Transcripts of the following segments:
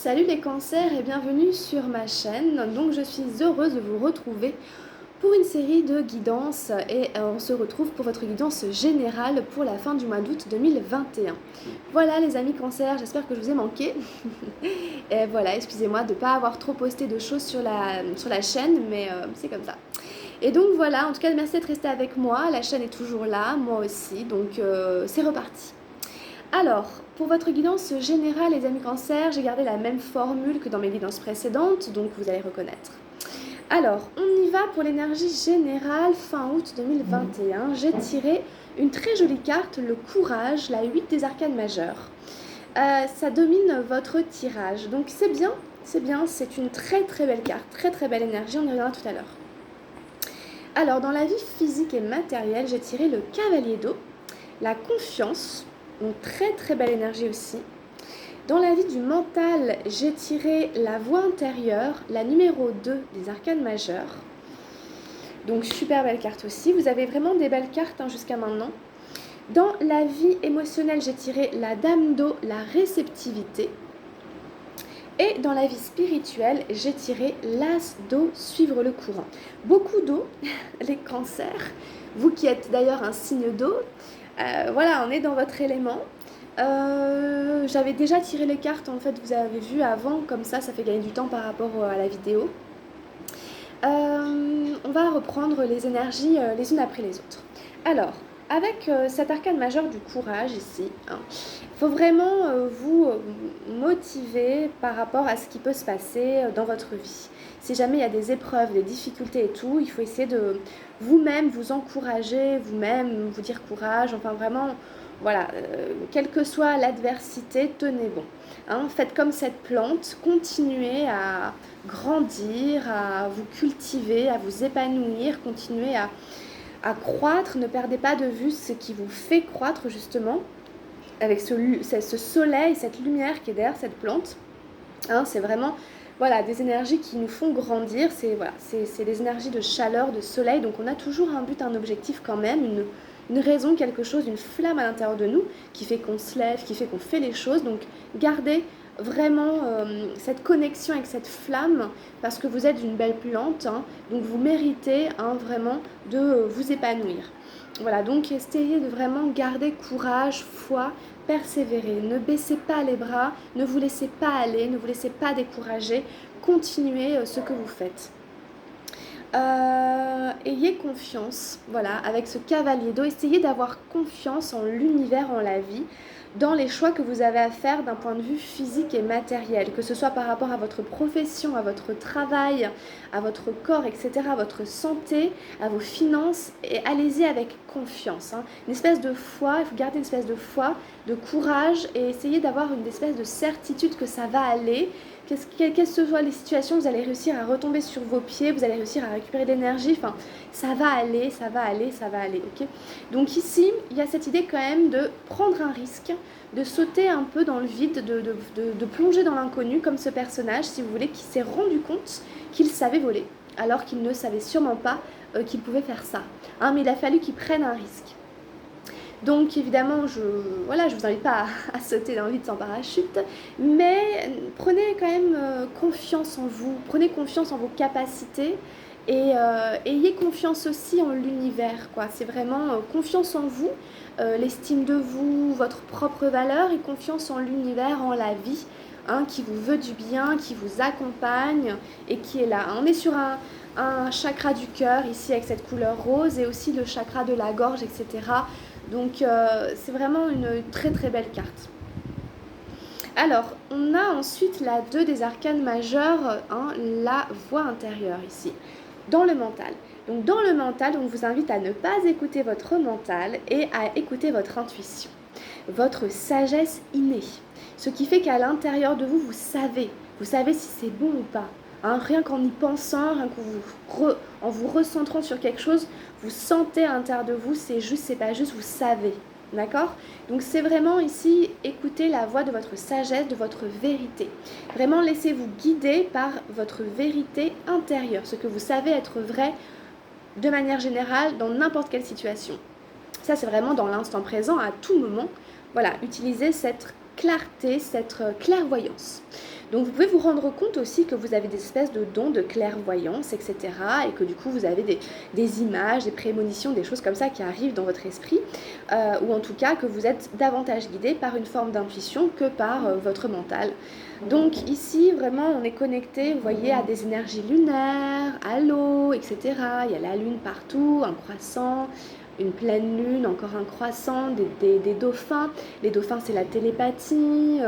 Salut les cancers et bienvenue sur ma chaîne. Donc je suis heureuse de vous retrouver pour une série de guidances et on se retrouve pour votre guidance générale pour la fin du mois d'août 2021. Voilà les amis cancers, j'espère que je vous ai manqué. Et voilà, excusez-moi de ne pas avoir trop posté de choses sur la chaîne, mais c'est comme ça. Et donc voilà, en tout cas merci d'être resté avec moi, la chaîne est toujours là, moi aussi, donc c'est reparti. Alors, pour votre guidance générale les amis cancers, j'ai gardé la même formule que dans mes guidances précédentes, donc vous allez reconnaître. Alors, on y va pour l'énergie générale fin août 2021. J'ai tiré une très jolie carte, le courage, la 8 des arcanes majeures. Ça domine votre tirage, donc c'est bien, c'est une très très belle carte, très très belle énergie, on y reviendra tout à l'heure. Alors, dans la vie physique et matérielle, j'ai tiré le cavalier d'eau, la confiance, une très très belle énergie aussi. Dans la vie du mental, j'ai tiré la voix intérieure, la numéro 2 des arcanes majeures. Donc super belle carte aussi. Vous avez vraiment des belles cartes jusqu'à maintenant. Dans la vie émotionnelle, j'ai tiré la dame d'eau, la réceptivité. Et dans la vie spirituelle, j'ai tiré l'as d'eau, suivre le courant. Beaucoup d'eau, les cancers. Vous qui êtes d'ailleurs un signe d'eau, voilà, on est dans votre élément. J'avais déjà tiré les cartes, en fait, vous avez vu avant, comme ça fait gagner du temps par rapport à la vidéo. On va reprendre les énergies les unes après les autres. Alors, avec cet arcane majeur du courage ici, il faut vraiment vous motiver par rapport à ce qui peut se passer dans votre vie. Si jamais il y a des épreuves, des difficultés et tout, il faut essayer de vous-même vous encourager, vous-même vous dire courage, enfin vraiment, voilà, quelle que soit l'adversité, tenez bon. Faites comme cette plante, continuez à grandir, à vous cultiver, à vous épanouir, continuez à croître, ne perdez pas de vue ce qui vous fait croître justement, avec ce soleil, cette lumière qui est derrière cette plante. C'est vraiment voilà, des énergies qui nous font grandir, c'est des énergies de chaleur, de soleil, donc on a toujours un but, un objectif quand même, une raison, quelque chose, une flamme à l'intérieur de nous qui fait qu'on se lève, qui fait qu'on fait les choses, donc gardez vraiment cette connexion avec cette flamme parce que vous êtes une belle plante, donc vous méritez vraiment de vous épanouir. Voilà, donc essayez de vraiment garder courage, foi, persévérer, ne baissez pas les bras, ne vous laissez pas aller, ne vous laissez pas décourager, continuez ce que vous faites. Ayez confiance, voilà, avec ce cavalier d'eau, essayez d'avoir confiance en l'univers, en la vie, dans les choix que vous avez à faire d'un point de vue physique et matériel, que ce soit par rapport à votre profession, à votre travail, à votre corps, etc., à votre santé, à vos finances, et allez-y avec confiance. Une espèce de foi, il faut garder une espèce de foi, de courage, et essayer d'avoir une espèce de certitude que ça va aller. Quelles que soient les situations, vous allez réussir à retomber sur vos pieds, vous allez réussir à récupérer de l'énergie, enfin, ça va aller, ok ? Donc ici, il y a cette idée quand même de prendre un risque, de sauter un peu dans le vide, de plonger dans l'inconnu, comme ce personnage, si vous voulez, qui s'est rendu compte qu'il savait voler, alors qu'il ne savait sûrement pas qu'il pouvait faire ça. Mais il a fallu qu'il prenne un risque. Donc évidemment, je vous invite pas à sauter dans le vide sans parachute, mais prenez quand même confiance en vous, prenez confiance en vos capacités et ayez confiance aussi en l'univers, quoi. C'est vraiment confiance en vous, l'estime de vous, votre propre valeur et confiance en l'univers, en la vie, qui vous veut du bien, qui vous accompagne et qui est là. On est sur un chakra du cœur ici avec cette couleur rose et aussi le chakra de la gorge, etc. Donc c'est vraiment une très très belle carte. Alors, on a ensuite la 2 des arcanes majeures, la voix intérieure ici, dans le mental. Donc dans le mental, on vous invite à ne pas écouter votre mental et à écouter votre intuition, votre sagesse innée. Ce qui fait qu'à l'intérieur de vous, vous savez si c'est bon ou pas. Rien qu'en y pensant, rien qu'en vous recentrant sur quelque chose, vous sentez à l'intérieur de vous, c'est juste, c'est pas juste, vous savez. D'accord ? Donc c'est vraiment ici, écoutez la voix de votre sagesse, de votre vérité. Vraiment laissez-vous guider par votre vérité intérieure, ce que vous savez être vrai de manière générale dans n'importe quelle situation. Ça c'est vraiment dans l'instant présent, à tout moment. Voilà, utilisez cette clarté, cette clairvoyance. Donc vous pouvez vous rendre compte aussi que vous avez des espèces de dons de clairvoyance, etc. Et que du coup vous avez des images, des prémonitions, des choses comme ça qui arrivent dans votre esprit, ou en tout cas que vous êtes davantage guidé par une forme d'intuition que par votre mental. Donc ici vraiment on est connecté, vous voyez, à des énergies lunaires, à l'eau, etc. Il y a la lune partout, un croissant, une pleine lune, encore un croissant, des dauphins. Les dauphins, c'est la télépathie,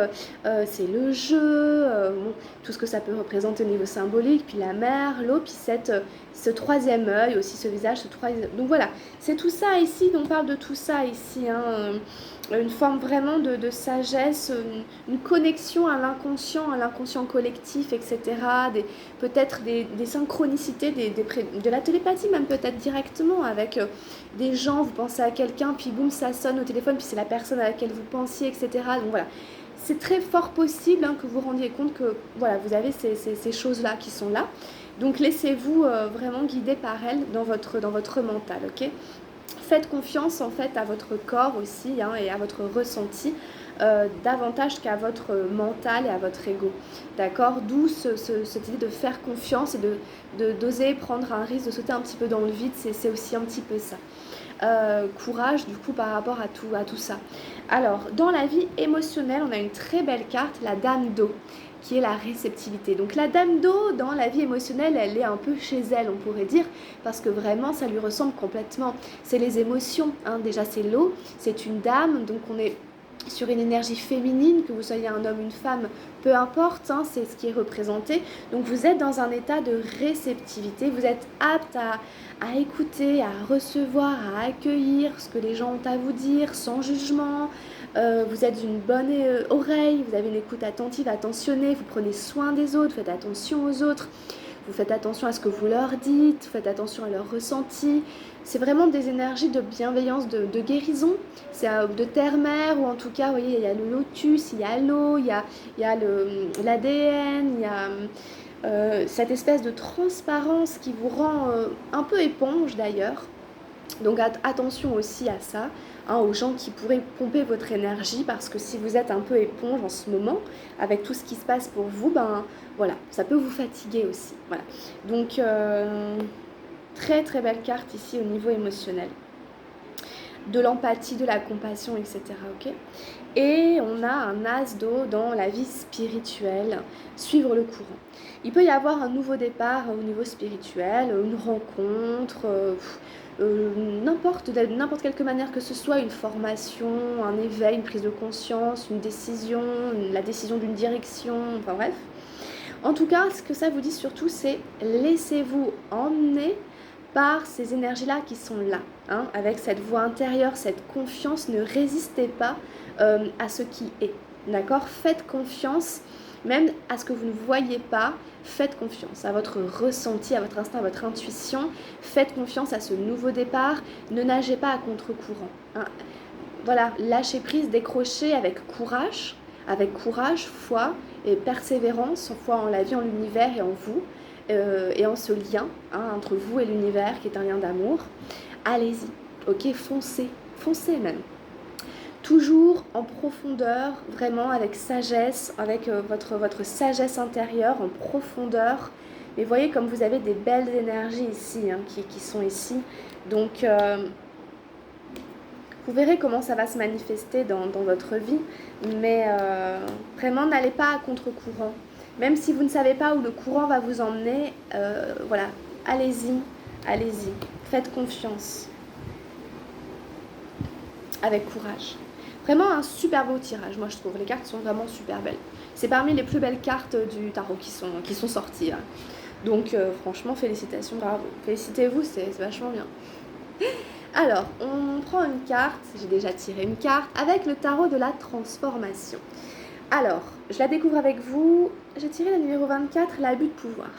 c'est le jeu, bon, tout ce que ça peut représenter au niveau symbolique, puis la mer, l'eau, puis ce troisième œil, aussi ce visage, ce troisième... Donc voilà, c'est tout ça ici, on parle de tout ça ici, hein, une forme vraiment de sagesse, une connexion à l'inconscient collectif, etc. Peut-être des synchronicités, de la télépathie même peut-être directement avec des gens, vous pensez à quelqu'un, puis boum, ça sonne au téléphone, puis c'est la personne à laquelle vous pensiez, etc. Donc voilà, c'est très fort possible que vous rendiez compte que voilà, vous avez ces choses-là qui sont là. Donc laissez-vous vraiment guider par elles dans votre mental, ok ? Faites confiance en fait à votre corps aussi et à votre ressenti davantage qu'à votre mental et à votre ego. D'accord ? D'où cette idée de faire confiance et d'oser prendre un risque, de sauter un petit peu dans le vide, c'est aussi un petit peu ça. Courage du coup par rapport à tout ça. Alors, dans la vie émotionnelle, on a une très belle carte, la dame d'eau, qui est la réceptivité. Donc la dame d'eau, dans la vie émotionnelle, elle est un peu chez elle, on pourrait dire, parce que vraiment, ça lui ressemble complètement. C'est les émotions, hein. Déjà c'est l'eau, c'est une dame, donc on est sur une énergie féminine, que vous soyez un homme, une femme, peu importe, hein, c'est ce qui est représenté. Donc vous êtes dans un état de réceptivité, vous êtes apte à écouter, à recevoir, à accueillir ce que les gens ont à vous dire, sans jugement. Vous êtes une bonne oreille, vous avez une écoute attentive, attentionnée, vous prenez soin des autres, faites attention aux autres. Vous faites attention à ce que vous leur dites, vous faites attention à leurs ressentis. C'est vraiment des énergies de bienveillance, de guérison. C'est de terre-mère, ou en tout cas, vous voyez, il y a le lotus, il y a l'eau, il y a l'ADN, il y a cette espèce de transparence qui vous rend un peu éponge d'ailleurs. Donc attention aussi à ça, hein, aux gens qui pourraient pomper votre énergie, parce que si vous êtes un peu éponge en ce moment, avec tout ce qui se passe pour vous, ben voilà, ça peut vous fatiguer aussi. Voilà. Donc très très belle carte ici au niveau émotionnel. De l'empathie, de la compassion, etc. Ok ? Et on a un as d'eau dans la vie spirituelle, suivre le courant. Il peut y avoir un nouveau départ au niveau spirituel, une rencontre, n'importe quelque manière que ce soit, une formation, un éveil, une prise de conscience, une décision, la décision d'une direction, enfin bref. En tout cas, ce que ça vous dit surtout, c'est laissez-vous emmener par ces énergies-là qui sont là, hein, avec cette voix intérieure, cette confiance. Ne résistez pas à ce qui est, d'accord ? Faites confiance, même à ce que vous ne voyez pas. Faites confiance à votre ressenti, à votre instinct, à votre intuition. Faites confiance à ce nouveau départ. Ne nagez pas à contre-courant, hein. Voilà, lâchez prise, décrochez avec courage, foi et persévérance, foi en la vie, en l'univers et en vous. Et en ce lien, hein, entre vous et l'univers, qui est un lien d'amour. Allez-y, ok, foncez même. Toujours en profondeur, vraiment avec sagesse, avec votre sagesse intérieure en profondeur. Mais voyez comme vous avez des belles énergies ici, hein, qui sont ici. Donc vous verrez comment ça va se manifester dans votre vie. Mais vraiment, n'allez pas à contre-courant. Même si vous ne savez pas où le courant va vous emmener, voilà, allez-y, faites confiance, avec courage. Vraiment un super beau tirage, moi je trouve, les cartes sont vraiment super belles. C'est parmi les plus belles cartes du tarot qui sont sorties, hein. Donc franchement, félicitations, bravo. Félicitez-vous, c'est vachement bien. Alors, on prend une carte, j'ai déjà tiré une carte, avec le tarot de la transformation. Alors, je la découvre avec vous. J'ai tiré la numéro 24, l'abus de pouvoir.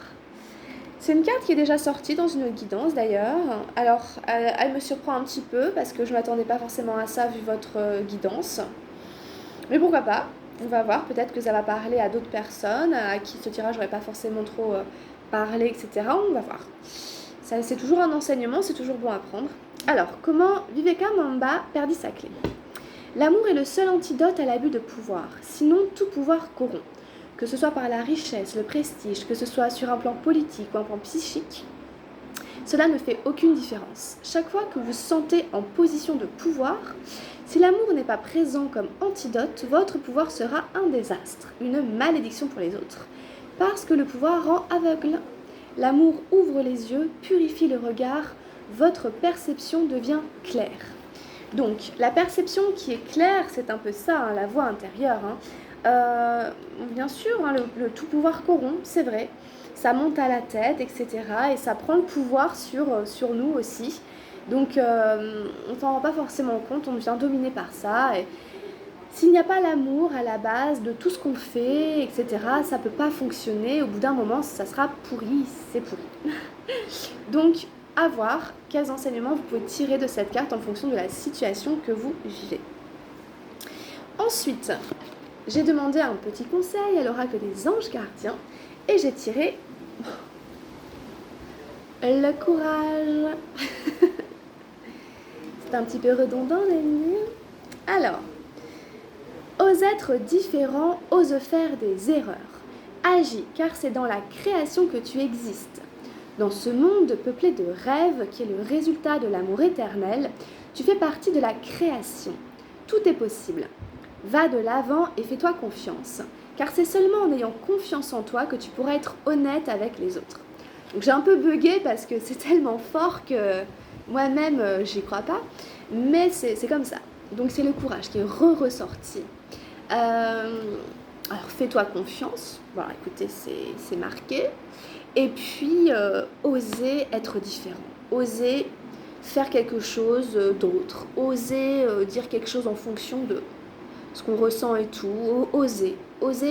C'est une carte qui est déjà sortie dans une guidance d'ailleurs. Alors, elle me surprend un petit peu parce que je ne m'attendais pas forcément à ça vu votre guidance. Mais pourquoi pas ? On va voir, peut-être que ça va parler à d'autres personnes à qui ce tirage n'aurait pas forcément trop parlé, etc. On va voir. Ça, c'est toujours un enseignement, c'est toujours bon à prendre. Alors, comment Vivekananda perdit sa clé ? L'amour est le seul antidote à l'abus de pouvoir, sinon tout pouvoir corrompt. que ce soit par la richesse, le prestige, que ce soit sur un plan politique ou un plan psychique, cela ne fait aucune différence. Chaque fois que vous sentez en position de pouvoir, si l'amour n'est pas présent comme antidote, votre pouvoir sera un désastre, une malédiction pour les autres. Parce que le pouvoir rend aveugle. L'amour ouvre les yeux, purifie le regard, votre perception devient claire. Donc, la perception qui est claire, c'est un peu ça, hein, la voix intérieure. Bien sûr, hein, le tout pouvoir corrompt, c'est vrai. Ça monte à la tête, etc. Et ça prend le pouvoir sur nous aussi. Donc, on ne s'en rend pas forcément compte, on devient dominé par ça. Et s'il n'y a pas l'amour à la base de tout ce qu'on fait, etc., ça ne peut pas fonctionner. Au bout d'un moment, ça sera pourri, c'est pourri. Donc, à voir quels enseignements vous pouvez tirer de cette carte en fonction de la situation que vous vivez. Ensuite, j'ai demandé un petit conseil à l'oracle des anges gardiens et j'ai tiré le courage. C'est un petit peu redondant, les amis. Alors, ose être différent, ose faire des erreurs. Agis, car c'est dans la création que tu existes. Dans ce monde peuplé de rêves qui est le résultat de l'amour éternel, tu fais partie de la création. Tout est possible. Va de l'avant et fais-toi confiance, car c'est seulement en ayant confiance en toi que tu pourras être honnête avec les autres. Donc j'ai un peu bugué parce que c'est tellement fort que moi-même j'y crois pas, mais c'est comme ça. Donc c'est le courage qui est ressorti. Alors fais-toi confiance, voilà, écoutez, c'est marqué. Et puis oser être différent, oser faire quelque chose d'autre, oser dire quelque chose en fonction de ce qu'on ressent et tout, oser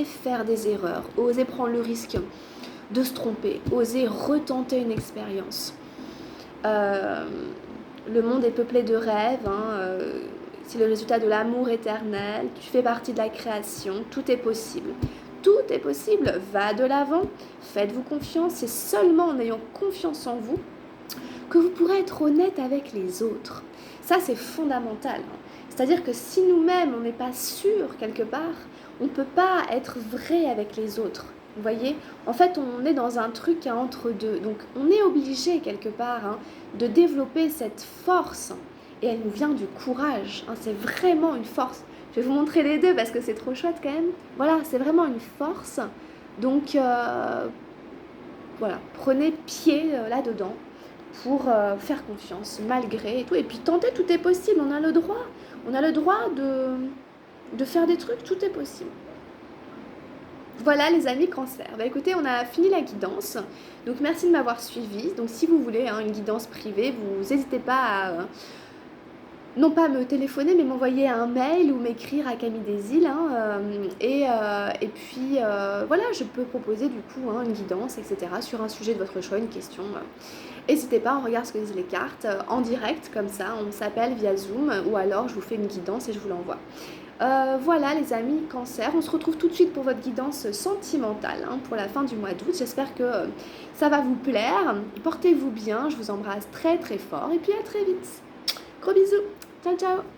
faire des erreurs, oser prendre le risque de se tromper, oser retenter une expérience. Le monde est peuplé de rêves, hein, c'est le résultat de l'amour éternel, tu fais partie de la création, tout est possible. Tout est possible, va de l'avant, faites-vous confiance, c'est seulement en ayant confiance en vous que vous pourrez être honnête avec les autres. Ça, c'est fondamental. C'est-à-dire que si nous-mêmes, on n'est pas sûr quelque part, on ne peut pas être vrai avec les autres. Vous voyez ? En fait, on est dans un truc entre deux. Donc, on est obligé quelque part de développer cette force. Et elle nous vient du courage. C'est vraiment une force. Je vais vous montrer les deux parce que c'est trop chouette quand même. Voilà, c'est vraiment une force. Donc, voilà, prenez pied là-dedans pour faire confiance malgré et tout. Et puis tenter, tout est possible, on a le droit. On a le droit de faire des trucs, tout est possible. Voilà les amis cancer. Bah écoutez, on a fini la guidance. Donc merci de m'avoir suivi. Donc si vous voulez une guidance privée, vous n'hésitez pas à... non pas me téléphoner, mais m'envoyer un mail ou m'écrire à Camille des Îles. Et puis, voilà, je peux proposer du coup une guidance, etc. sur un sujet de votre choix, une question. N'hésitez pas, on regarde ce que disent les cartes en direct, comme ça, on s'appelle via Zoom, ou alors je vous fais une guidance et je vous l'envoie. Voilà les amis cancer, on se retrouve tout de suite pour votre guidance sentimentale pour la fin du mois d'août. J'espère que ça va vous plaire. Portez-vous bien, je vous embrasse très très fort et puis à très vite. Gros bisous, ciao ciao.